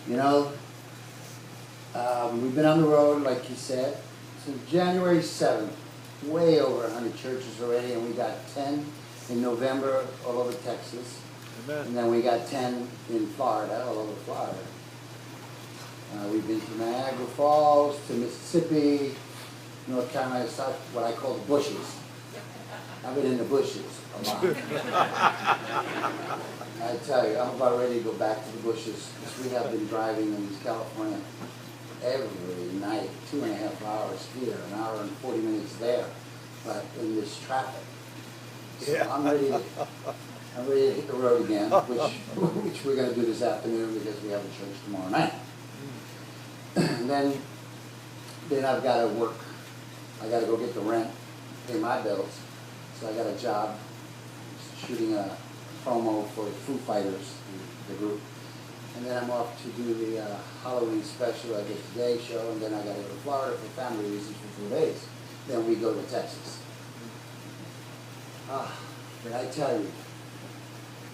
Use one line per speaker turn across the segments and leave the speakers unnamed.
You know, we've been on the road, like you said, since January 7th. Way over 100 churches already, and we got 10 in November all over Texas.
Amen.
And then we got 10 in Florida, all over Florida. We've been to Niagara Falls, to Mississippi, North Carolina, South, what I call the bushes. I've been in the bushes a lot. I tell you, I'm about ready to go back to the bushes, because we have been driving in California every night, 2.5 hours here, an hour and 40 minutes there, but in this traffic. So
Yeah.
I'm ready to hit the road again, which we're going to do this afternoon because we have a church tomorrow night. And then I've got to work. I got to go get the rent, pay my bills. So I got a job shooting a promo for Foo Fighters, the group. And then I'm off to do the Halloween special at the Today Show, and then I got to go to Florida for family reasons for 4 days. Then we go to Texas. But I tell you,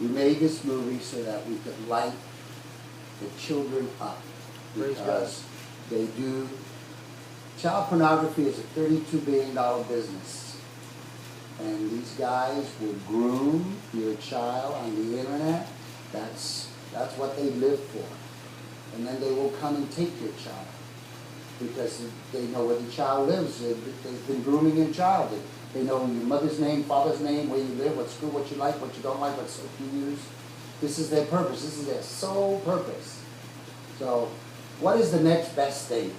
we made this movie so that we could light the children up, because they do. Child pornography is a $32 billion business, and these guys will groom your child on the internet. That's what they live for. And then they will come and take your child because they know where the child lives. They've been grooming your child. They know your mother's name, father's name, where you live, what school, what you like, what you don't like, what soap you use. This is their purpose. This is their sole purpose. So what is the next best thing?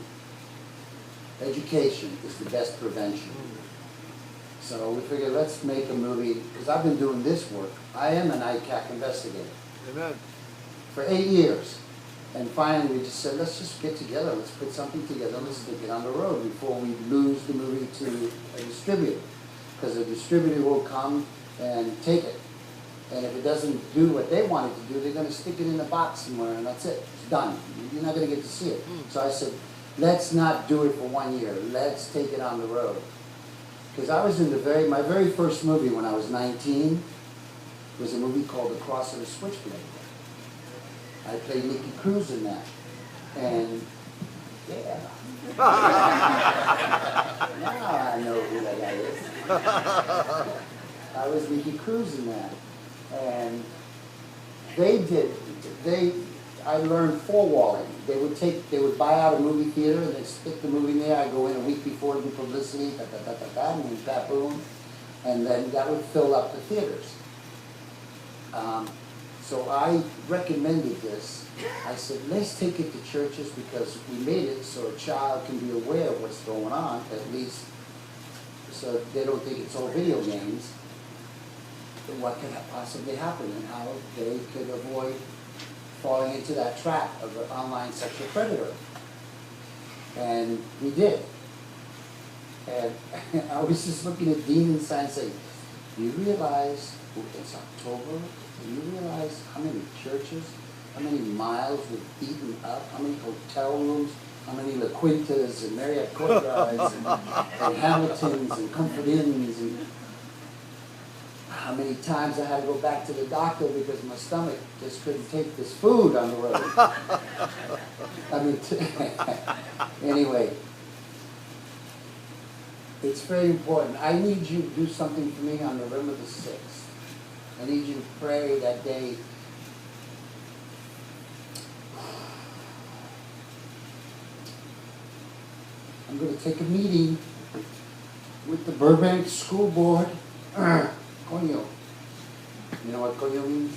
Education is the best prevention. So we figured, let's make a movie, because I've been doing this work. I am an ICAC investigator.
Amen.
For 8 years. And finally we just said, let's just get together, let's put something together, let's take it on the road before we lose the movie to a distributor. Because the distributor will come and take it. And if it doesn't do what they want it to do, they're going to stick it in a box somewhere and that's it. It's done. You're not going to get to see it. So I said, let's not do it for 1 year. Let's take it on the road. Because I was in my very first movie when I was 19 was a movie called The Cross of the Switchblade. I played Nicky Cruz in that. And yeah. Now I know who that guy is. I was Nicky Cruz in that. And I learned four-walling. They would buy out a movie theater and they'd stick the movie in there. I'd go in a week before to do publicity, and boom. And then that would fill up the theaters. So I recommended this. I said, let's take it to churches because we made it so a child can be aware of what's going on, at least so they don't think it's all video games. What could possibly happen and how they could avoid falling into that trap of an online sexual predator. And we did. And I was just looking at Dean and saying, do you realize it's October? Do you realize how many churches, how many miles were beaten up, how many hotel rooms, how many La Quintas and Marriott Courtyards and Hamiltons and Comfort Inns, and how many times I had to go back to the doctor because my stomach just couldn't take this food on the road. I mean, anyway, it's very important. I need you to do something for me on November the 6th. I need you to pray that day. I'm going to take a meeting with the Burbank School Board. Coño. You know what coño means?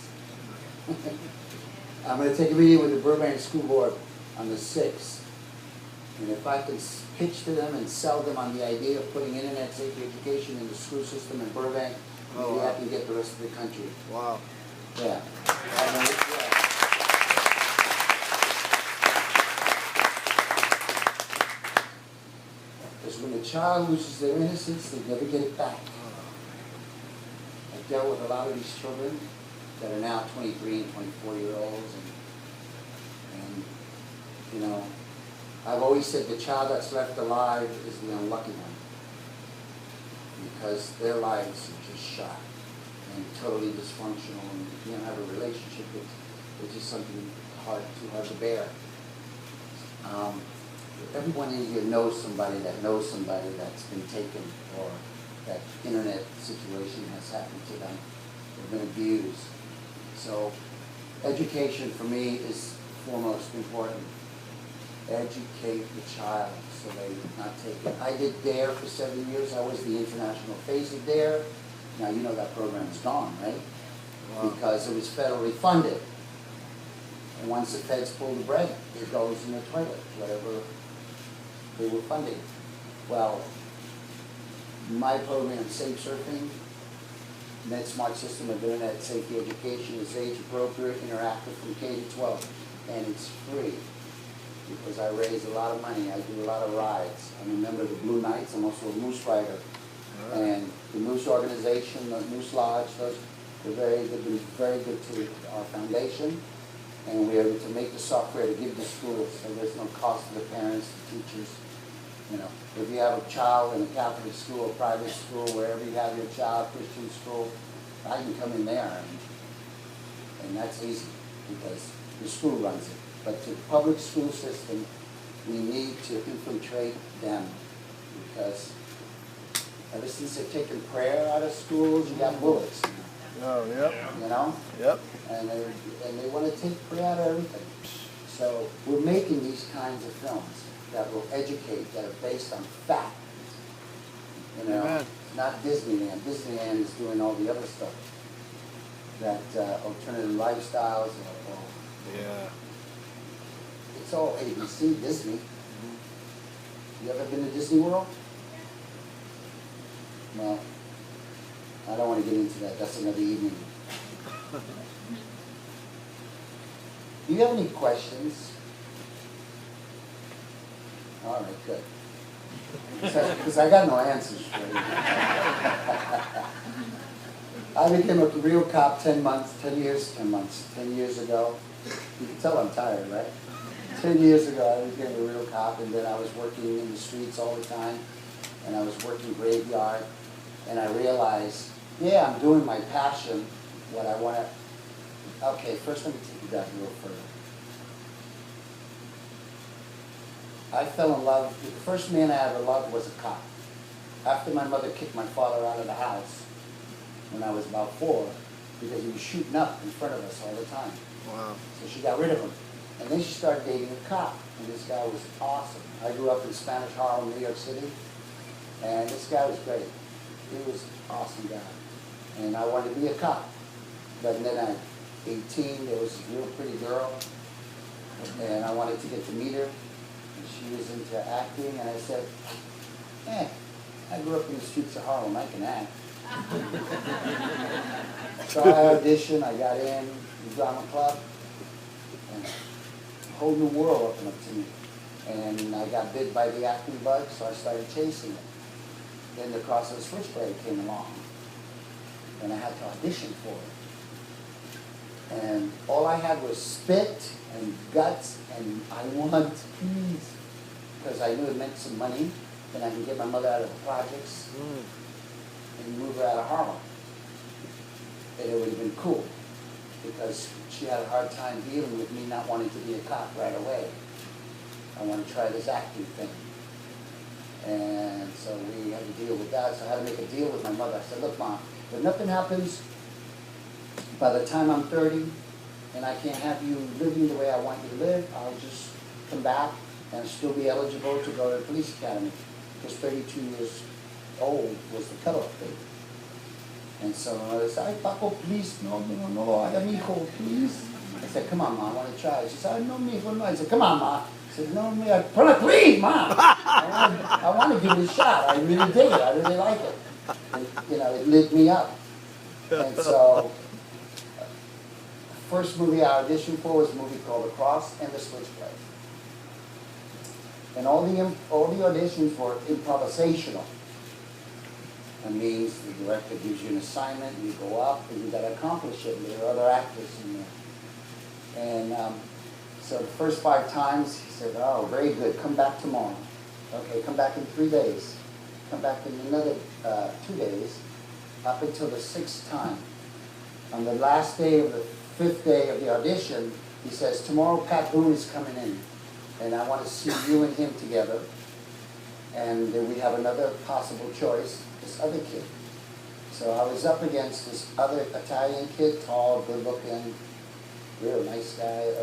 I'm going to take a meeting with the Burbank School Board on the 6th. And if I can pitch to them and sell them on the idea of putting internet safety education in the school system in Burbank, maybe I can get the rest of the country.
Wow.
Yeah. Because when a child loses their innocence, they never get it back. I've dealt with a lot of these children that are now 23 and 24-year-olds, and you know, I've always said the child that's left alive is the unlucky one, because their lives are just shot and totally dysfunctional, and you don't have a relationship with. It's just something too hard to bear. Everyone in here knows somebody that's been taken, or that internet situation has happened to them, they've been abused. So education for me is foremost important. Educate the child so they not take it. I did DARE for 7 years. I was the international face of DARE. Now you know that program is gone, right? Wow. Because it was federally funded. And once the feds pull the bread, it goes in the toilet, whatever they were funding. Well, my program, Safe Surfing, Net Smart System of Internet Safety Education, is age appropriate, interactive from K to 12, and it's free because I raise a lot of money. I do a lot of rides. I'm a member of the Blue Knights. I'm also a Moose Rider. Right. And the Moose organization, the Moose Lodge, they've been very good to our foundation. And we're able to make the software to give to schools, so there's no cost to the parents, the teachers. You know, if you have a child in a Catholic school, a private school, wherever you have your child, Christian school, I can come in there, and that's easy because the school runs it. But to the public school system, we need to infiltrate them because ever since they've taken prayer out of schools, you got bullets.
Oh, yep.
You know?
Yep.
And they want to take prayer out of everything. So we're making these kinds of films that will educate, that are based on fact. You know,
Amen.
not Disneyland. Disneyland is doing all the other stuff. That alternative lifestyles.
Yeah.
It's all ABC, Disney. You ever been to Disney World? Well, I don't want to get into that. That's another evening. Do you have any questions? All right, good. Because I got no answers for you. I became a real cop 10 years ago. You can tell I'm tired, right? 10 years ago, I became a real cop, and then I was working in the streets all the time, and I was working graveyard, and I realized, yeah, I'm doing my passion, what I want to. Okay, first let me take you back a little further. I fell in love, the first man I ever loved was a cop. After my mother kicked my father out of the house when I was about 4, because he was shooting up in front of us all the time.
Wow. So
she got rid of him. And then she started dating a cop, and this guy was awesome. I grew up in Spanish Harlem, New York City, and this guy was great. He was an awesome guy. And I wanted to be a cop. But then at 18, there was a real pretty girl, and I wanted to get to meet her. And she was into acting, and I said, I grew up in the streets of Harlem, I can act. So I auditioned, I got in the drama club, and a whole new world opened up to me. And I got bit by the acting bug, so I started chasing it. Then the Cross of the Switchblade came along, and I had to audition for it. And all I had was spit and guts, and I want peas, because I knew it meant some money, and I could get my mother out of the projects and move her out of Harlem. And it would have been cool, because she had a hard time dealing with me not wanting to be a cop right away. I want to try this acting thing. And so we had to deal with that, so I had to make a deal with my mother. I said, look, Mom, if nothing happens by the time I'm 30, and I can't have you living the way I want you to live, I'll just come back and still be eligible to go to the police academy, because 32 years old was the cutoff date. And so my mother said, ay, Paco, please, no, I have hijo, please. I said, come on, Mom, I want to try. She said, no, mijo, no. I said, come on, Mom. I said, no, me, please, Mom. I want to give it a shot. I really dig it. I really like it. And, you know, it lit me up. And so, the first movie I auditioned for was a movie called The Cross and the Switchblade. And all the auditions were improvisational. That means the director gives you an assignment, you go up, and you got to accomplish it. And there are other actors in there. And so the first 5 times, he said, oh, very good, come back tomorrow. Okay, come back in 3 days. Come back in another 2 days, up until the 6th time. On the last day of the 5th day of the audition, He says, tomorrow Pat Boone is coming in, and I want to see you and him together. And then we have another possible choice, this other kid. So I was up against this other Italian kid, tall, good-looking, real nice guy.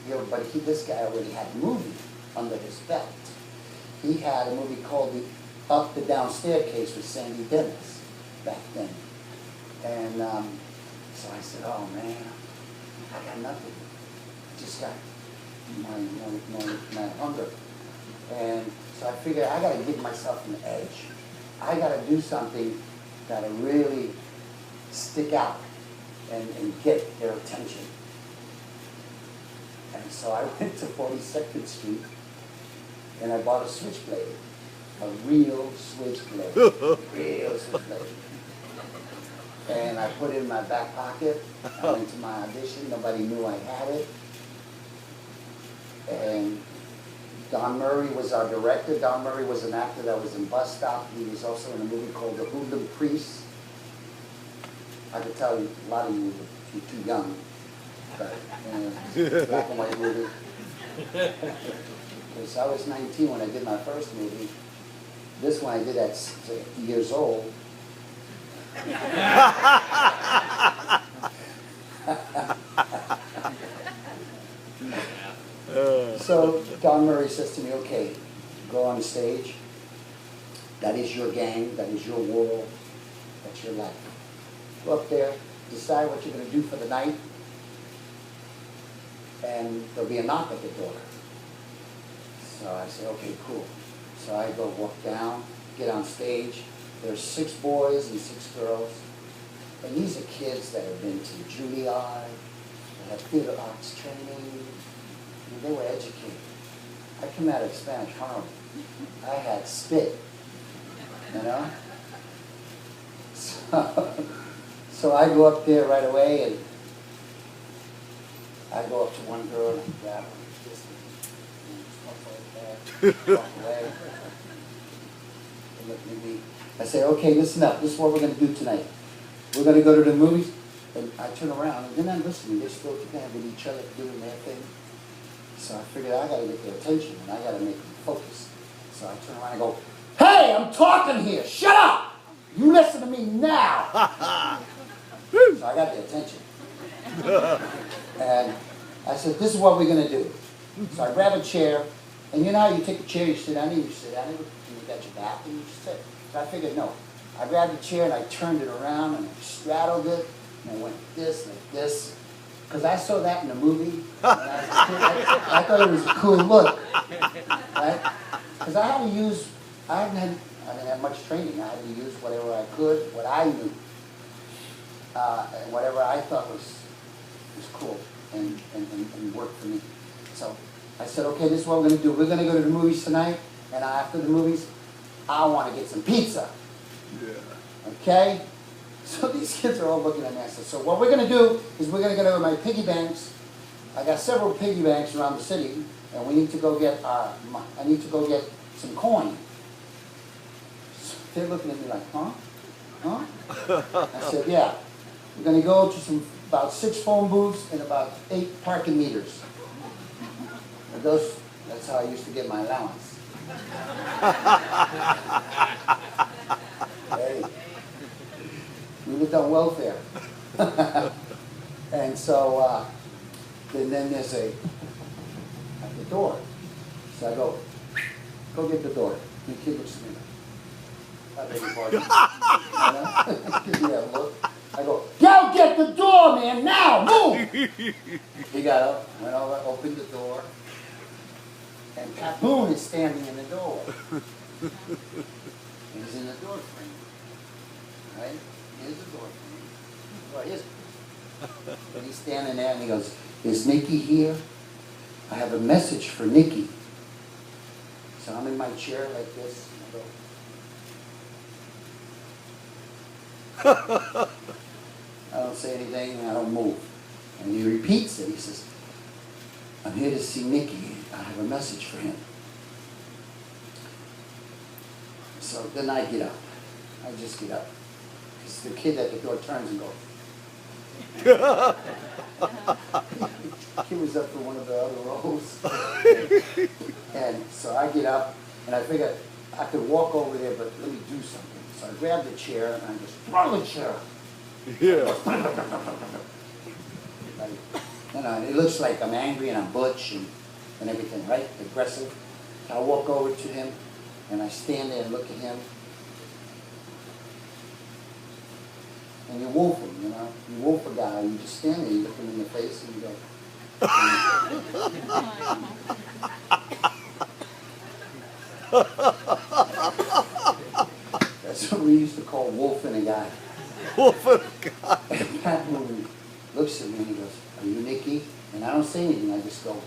But this guy already had a movie under his belt. He had a movie called The Up the Down Staircase with Sandy Dennis back then. And so I said, oh man, I got nothing. I just got my hunger. And so I figured I got to give myself an edge. I got to do something that'll really stick out and get their attention. And so I went to 42nd Street and I bought a switchblade, a real switchblade, real switchblade. And I put it in my back pocket. I went to my audition. Nobody knew I had it. And Don Murray was our director. Don Murray was an actor that was in Bus Stop. He was also in a movie called The Hoodlum Priest. I could tell you, a lot of you were too young, but black and white movie. Because I was 19 when I did my first movie. This one I did at 50 years old. So Don Murray says to me, okay, go on stage. That is your gang, that is your world, that's your life. Go up there, decide what you're going to do for the night, and there'll be a knock at the door. So I say, okay, cool. So I go walk down, get on stage. There's 6 boys and 6 girls. And these are kids that have been to Juilliard, they have theater arts training, and they were educated. I come out of Spanish Harlem. I had spit, you know? So I go up there right away, and I go up to one girl and I grab her and kiss her, and stuff like that, walk away. They look at me. I say, okay, listen up. This is what we're going to do tonight. We're going to go to the movies. And I turn around, and they're not listening. They're still together with each other, doing their thing. So I figured I got to get their attention, and I got to make them focus. So I turn around and go, hey, I'm talking here. Shut up. You listen to me now. So I got their attention. And I said, this is what we're going to do. So I grab a chair, and you know how you take a chair, you sit down, and you sit down, and you got your back, and you sit. So I figured, no. I grabbed the chair, and I turned it around, and I straddled it, and I went like this. Because I saw that in a movie, and I thought it was a cool look. Right? Because I had to use, I didn't have much training. I had to use whatever I could, what I knew. And whatever I thought was cool and worked for me. So I said, okay, this is what we're going to do. We're going to go to the movies tonight, and after the movies, I want to get some pizza. Yeah. Okay? So these kids are all looking at me. I said, so what we're going to do is we're going to go to my piggy banks. I got several piggy banks around the city, and we need to go get I need to go get some coin. So they're looking at me like, huh? Huh? I said, yeah. We're going to go to about 6 phone booths and about 8 parking meters. And that's how I used to get my allowance. Hey, we lived on welfare. And so, then there's at the door. So I go get the door. And the kid looks at me like, I beg your pardon. Gives me that look. I go, go get the door, man, now, move! He got up, went over, opened the door, and Pat Boone is standing in the door. He's in the door frame. Right? Here's the door frame. Well, here's, and he's standing there and he goes, is Nikki here? I have a message for Nikki. So I'm in my chair like this, and I go, I don't say anything, and I don't move. And he repeats it. He says, I'm here to see Nikki. I have a message for him. So then I get up. I just get up. Because the kid at the door turns and goes. He was up for one of the other roles. And so I get up, and I figured I could walk over there, but let me do something. So I grabbed the chair, and I just throw the chair.
Yeah.
Like, you know, it looks like I'm angry and I'm butch and everything, right? Aggressive. So I walk over to him, and I stand there and look at him. And you wolf him, you know? You wolf a guy, you just stand there, you look him in the face, and you go. That's what we used to call wolfing a guy.
Wolfing a guy.
And Pat Mooney looks at me and he goes, "Are you Nicky?" And I don't say anything, I just go.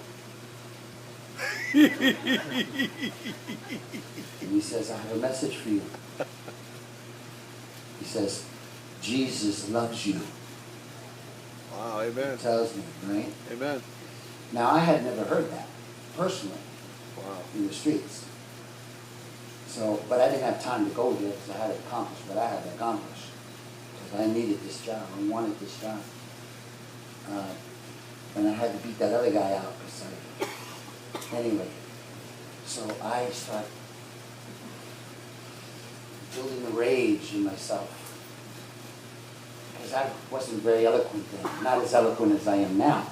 And he says, "I have a message for you." He says, "Jesus loves you."
Wow, amen.
He tells me, right?
Amen.
Now, I had never heard that, personally,
Wow.
in the streets. So, but I didn't have time to go there because I had to accomplish what I had to accomplish. Because I needed this job, I wanted this job. And I had to beat that other guy out because anyway. So I start building a rage in myself. Because I wasn't very eloquent then, not as eloquent as I am now.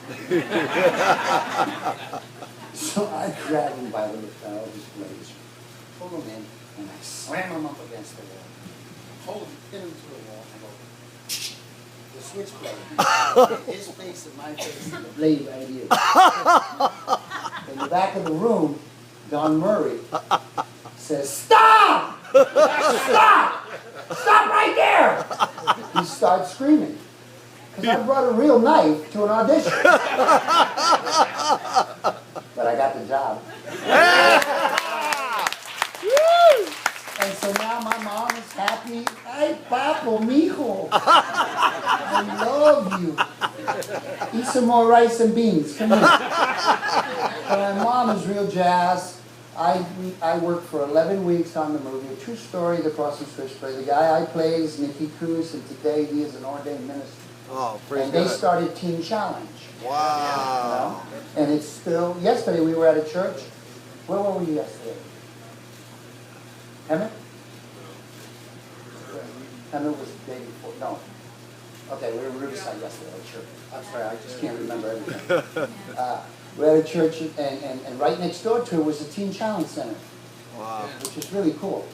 So I grab him by the his blades, pull him in, and I slam him up against the wall. Hold him, pin him to the wall, and go, the switchblade, his face and my face, and the blade right here. In the back of the room, Don Murray says, "Stop! Stop! Stop right there!" He starts screaming. Because I brought a real knife to an audition. But I got the job. And so now my mom is happy. "Ay, papo, mijo. I love you. Eat some more rice and beans. Come here." And my mom is real jazz. I worked for 11 weeks on the movie, a true story, The Crossing Switchblade. The guy I play is Nicky Cruz, and today he is an ordained minister.
Oh, praise
And
God.
they started Teen Challenge.
Wow.
You know? And it's still, yesterday we were at a church. Where were we yesterday? Emmett? Emmett was the day before, no. Okay, we were in Riverside yesterday at church. I'm sorry, I just can't remember everything. We had a church, and right next door to it was the Teen Challenge Center.
Wow.
Which is really cool,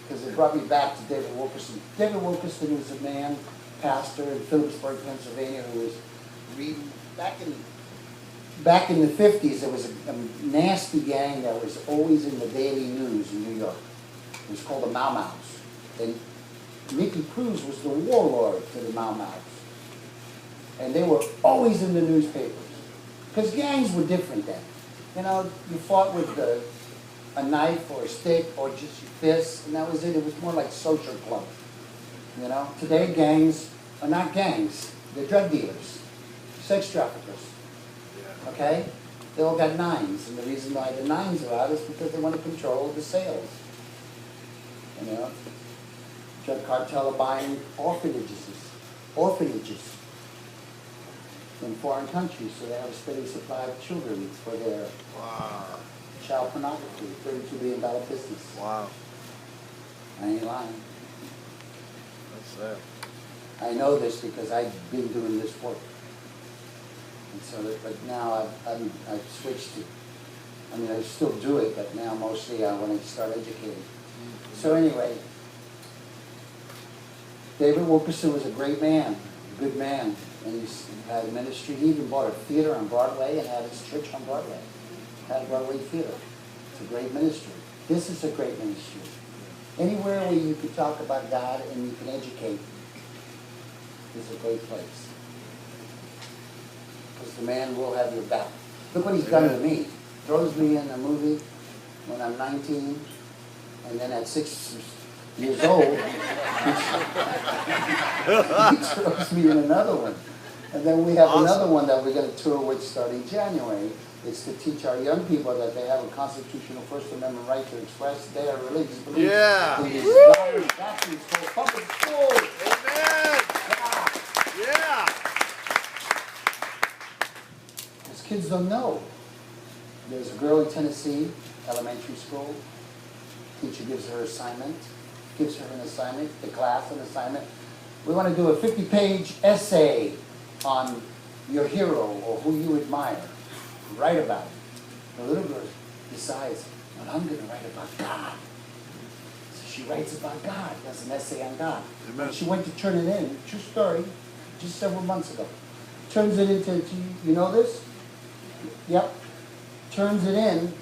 because it brought me back to David Wilkerson. David Wilkerson was a man, pastor in Phillipsburg, Pennsylvania, who was reading, back in the 50s, there was a nasty gang that was always in the daily news in New York. It was called the Mau Mau's. And Nicky Cruz was the warlord for the Mau Mau's. And they were always in the newspapers. Because gangs were different then. You know, you fought with a knife or a stick or just your fists, and that was it. It was more like social club. You know, today gangs are not gangs. They're drug dealers, sex traffickers. Okay? They all got nines, and the reason why the nines are out is because they want to control the sales. You know? Drug cartel are buying orphanages in foreign countries, so they have a steady supply of children for their child pornography, $32 billion business.
Wow.
I ain't lying.
That's sad.
I know this because I've been doing this work. And so, but now I've switched to, I mean, I still do it, but now mostly I want to start educating. So anyway, David Wilkerson was a great man, a good man. And he had a ministry. He even bought a theater on Broadway and had his church on Broadway. Had a Broadway theater. It's a great ministry. This is a great ministry. Anywhere where you can talk about God and you can educate is a great place. Because the man will have your back. Look what he's done to me. Throws me in a movie when I'm 19, and then at 6 years old, he throws me in another one. And then we have another one that we're going to tour with starting January. It's to teach our young people that they have a constitutional First Amendment right to express their religious beliefs.
Yeah.
In this God's statutes called public schools.
Amen. Yeah.
Because kids don't know. There's a girl in Tennessee, elementary school. Teacher gives her an assignment, the class an assignment. We want to do a 50-page essay on your hero or who you admire. Write about it. The little girl decides, well, I'm going to write about God. So she writes about God, does an essay on God.
Amen.
She went to turn it in, true story, just several months ago. Turns it into, you know this? Yep. Turns it in,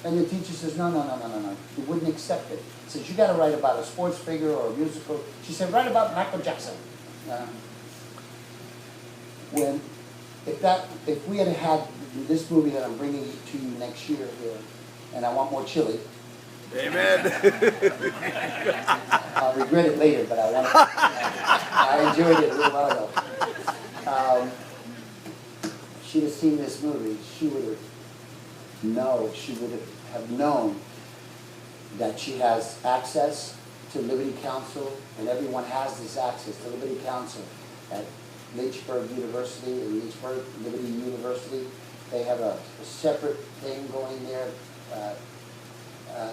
and the teacher says, no. He wouldn't accept it. He says, you got to write about a sports figure or a musical. She said, write about Michael Jackson. If we had this movie that I'm bringing to you next year here, and I want more chili.
Amen.
I'll regret it later, but I enjoyed it a little while ago. She'd have seen this movie, she would have known that she has access to Liberty Counsel, and everyone has this access to Liberty Counsel at Lynchburg University and Lynchburg Liberty University. They have a separate thing going there.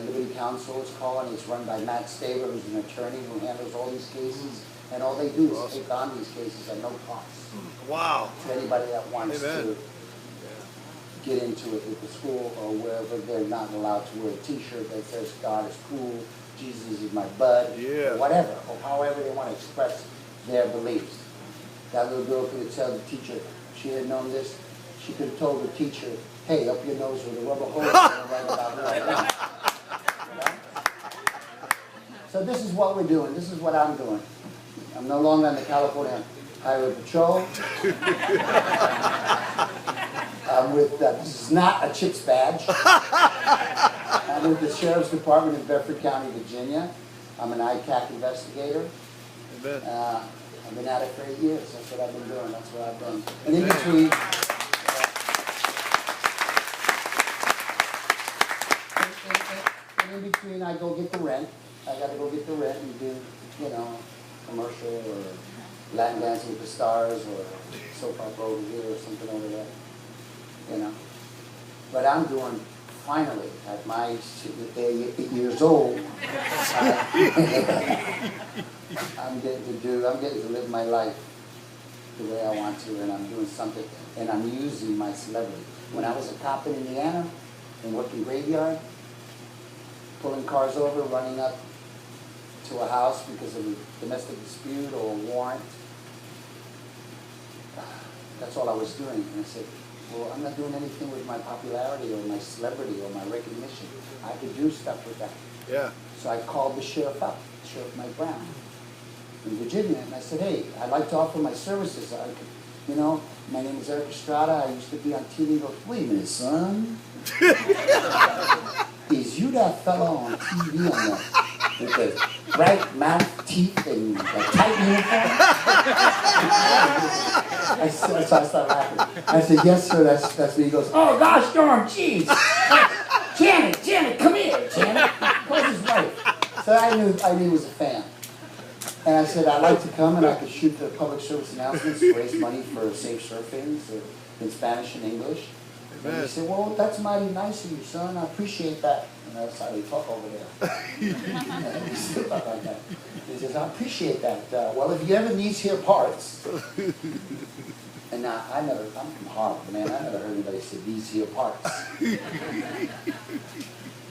Liberty Counsel is called, and it's run by Matt Staver, who's an attorney who handles all these cases. And all they do is take on these cases at no cost.
Wow.
To anybody that wants
Amen.
to get into it at the school or wherever. They're not allowed to wear a T-shirt that says God is cool, Jesus is my bud, or whatever, or however they want to express their beliefs. That little girl could have told the teacher, she had known this, she could have told the teacher, hey, up your nose with a rubber hose, and write about who I am. You know? So this is what we're doing. This is what I'm doing. I'm no longer on the California Highway Patrol. I'm with, this is not a CHIPS badge. I'm with the Sheriff's Department in Bedford County, Virginia. I'm an ICAC investigator.
Amen.
I've been at it for 8 years. That's what I've been doing. That's what I've done. And in between, in between, I go get the rent. I got to go get the rent and do, you know, commercial or Latin Dancing with the Stars or soap opera over here or something over there, you know. But I'm doing, finally, at my 8 years old, I'm getting to live my life the way I want to, and I'm doing something, and I'm using my celebrity. When I was a cop in Indiana and working graveyard, pulling cars over, running up to a house because of a domestic dispute or a warrant, that's all I was doing. And I said, well, I'm not doing anything with my popularity or my celebrity or my recognition. I could do stuff with that.
Yeah.
So I called the sheriff up, Sheriff Mike Brown, in Virginia, and I said, hey, I'd like to offer my services. I could, you know, my name is Erik Estrada. I used to be on TV. He goes, wait a minute, son. Is you that fellow on TV on with the bright mouth, teeth, and the tight uniform? So I started laughing. I said, yes, sir, that's me. He goes, oh, gosh darn, jeez. Janet, come here, Janet. Where's his wife? So I knew he was a fan. And I said, I'd like to come and I could shoot the public service announcements, raise money for safe surfing in Spanish and English. And he said, well, that's mighty nice of you, son. I appreciate that. And that's how they talk over there. He said, like that. He says, I appreciate that. Well, if you ever need here parts, and I'm from Harlem, man. I never heard anybody say these here parts.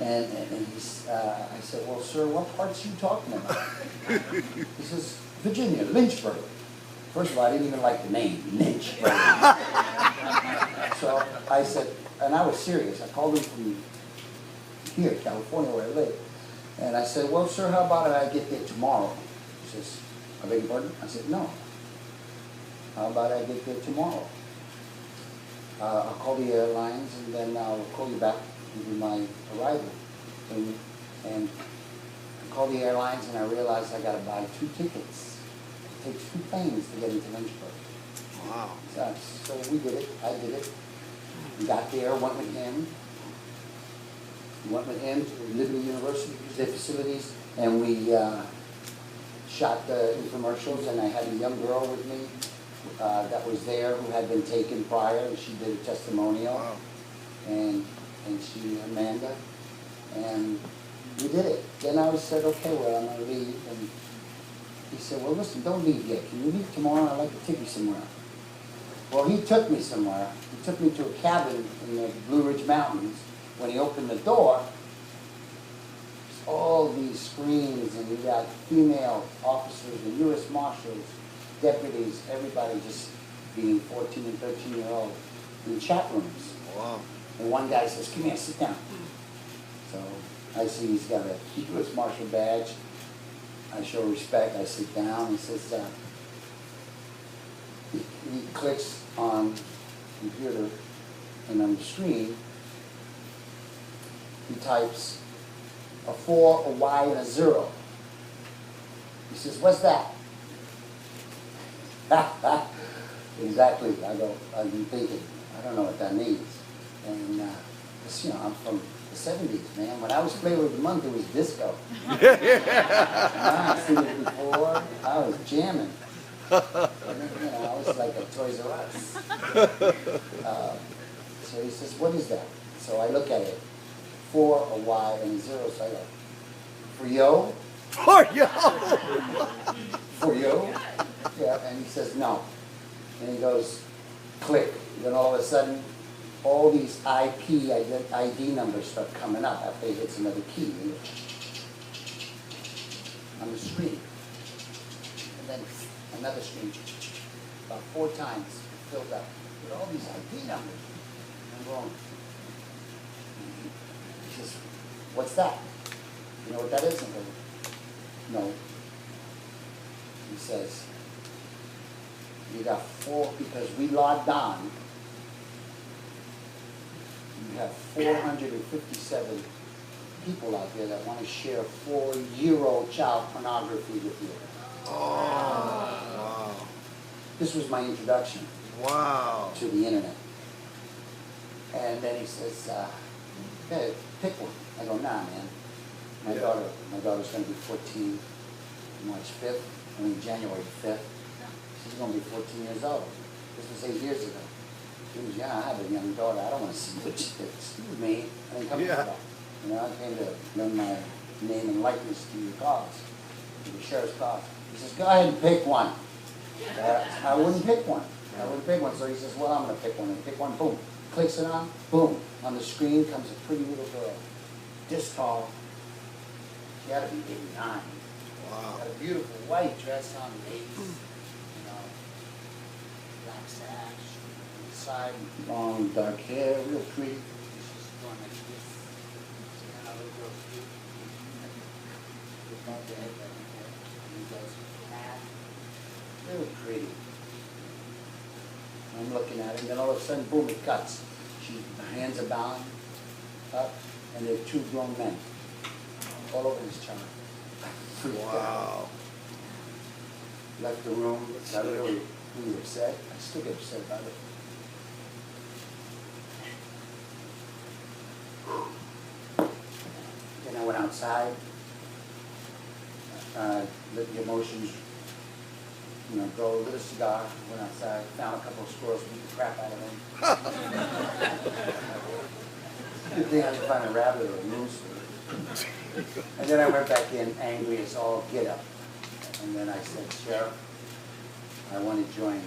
And I said, well, sir, what parts are you talking about? He says, Virginia, Lynchburg. First of all, I didn't even like the name, Lynchburg. So I said, and I was serious. I called him from here, California, where I live. And I said, well, sir, how about I get there tomorrow? He says, I beg your pardon? I said, no. How about I get there tomorrow? I'll call the airlines and then I'll call you back with my arrival. And I called the airlines and I realized I got to buy 2 tickets. It takes 2 planes to get into Lynchburg.
Wow.
So we did it. I did it. We got there, went with him. We went with him to Liberty University, used their facilities, and we shot the infomercials, and I had a young girl with me. that was there who had been taken prior, and she did a testimonial.
Wow.
And she, Amanda, and we did it. Then I said, okay, well, I'm gonna leave. And he said, well, listen, don't leave yet. Can you leave tomorrow? I'd like to take you somewhere. Well, he took me somewhere. He took me to a cabin in the Blue Ridge Mountains. When he opened the door, all these screens, and you got female officers and U.S. Marshals, deputies, everybody just being 14 and 13-year-old in chat rooms.
Wow.
And one guy says, come here, sit down. So I see he's got a U.S. Marshal badge. I show respect. I sit down. He says, he clicks on the computer, and on the screen, he types a 4, a Y, and a 0. He says, what's that? Exactly. I've been thinking, I don't know what that means. And, you know, I'm from the 70s, man. When I was Flavor of the Month, it was disco. I've seen it before. I was jamming. You know, I was like a Toys R Us. So he says, what is that? So I look at it. 4, a Y, and a 0. So I go, for yo?
For yo!
For yo? Yeah, and he says, no. And he goes, click. Then all of a sudden, all these IP ID numbers start coming up after he hits another key. And on the screen. And then another screen. About 4 times filled up with all these ID numbers. And I'm going, he says, what's that? You know what that is? And I go, no. He says, you got 4, because we logged on, you have 457 people out there that want to share 4-year-old child pornography with you.
Oh, wow.
This was my introduction
Wow.
to the internet. And then he says, hey, pick one. I go, nah, man. My daughter's going to be 14 March 5th, January 5th. She's going to be 14 years old. This was 8 years ago. She was young. I have a young daughter. I don't want to see what she thinks. Excuse me. I didn't come to that. You know, I came to lend my name and likeness to your cause, to the sheriff's cause. He says, go ahead and pick one. I wouldn't pick one. I wouldn't pick one. So he says, well, I'm going to pick one. And pick one, boom. Clicks it on, boom. On the screen comes a pretty little girl. This tall. She had to be 89.
Wow.
Got a beautiful white dress on, lace, you know, black sash, side, long dark hair, real pretty. She's going like this. See how the girl's cute? With no head right here. And he does hat. Real pretty. I'm looking at it, and then all of a sudden, boom, it cuts. Her hands are bound up, and there are 2 grown men all over this child.
Wow.
Left the room, got really upset. I still get upset about it. Then I went outside, let the emotions, you know, go, lit a cigar, went outside, found a couple of squirrels, beat the crap out of them. Good thing I didn't find a rabbit or a moose. And then I went back in angry as all get up. And then I said, Sheriff, I want to join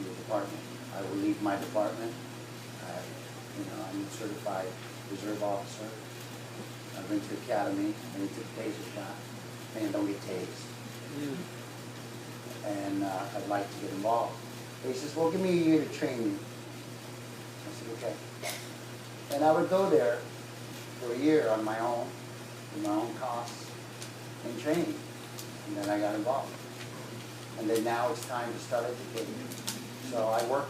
your department. I will leave my department. I'm a certified reserve officer. I've been to academy. I took a taser shot. Man, don't get tased. And I'd like to get involved. He says, well, give me a year to train you. I said, okay. And I would go there for a year on my own, with my own costs, and training. And then I got involved. And then now it's time to start educating. So I work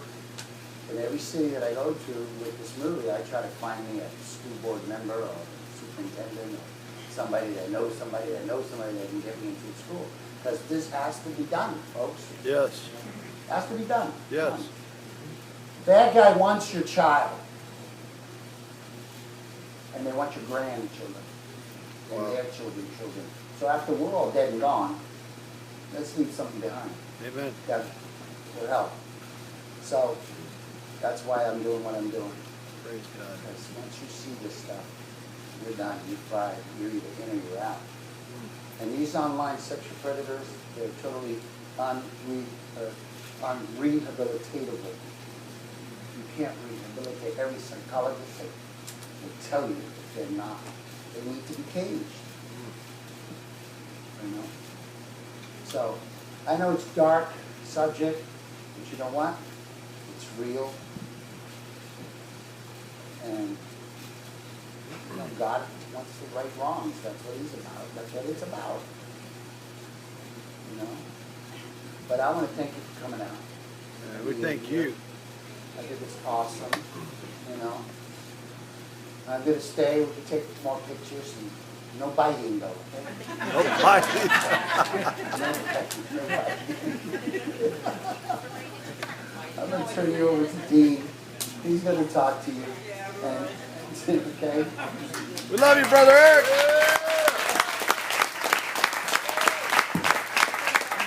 in every city that I go to with this movie. I try to find me a school board member or superintendent or somebody that knows somebody that knows somebody that can get me into school. Because this has to be done, folks.
Yes.
It has to be done.
Yes.
Bad guy wants your child. And they want your grandchildren. And
Wow.
their children. So after we're all dead and gone, let's leave something behind.
Amen.
That for help. So that's why I'm doing what I'm doing.
Praise God.
Because once you see this stuff, you're done. You're fried. You're either in or you're out. And these online sexual predators, they're totally unrehabilitatable. You can't rehabilitate. Every psychologist will tell you that they're not. They need to be caged. You know? So, I know it's dark subject, but you know what? It's real. And you know, God wants to right wrongs. That's what He's about. That's what it's about. You know? But I want to thank you for coming out.
We thank you.
I think it's awesome. You know? I'm going to stay. We can take more pictures and no biting though. Okay?
No biting.
I'm going to turn you over to Dean. He's going to talk to you. And, okay?
We love you, Brother Erik.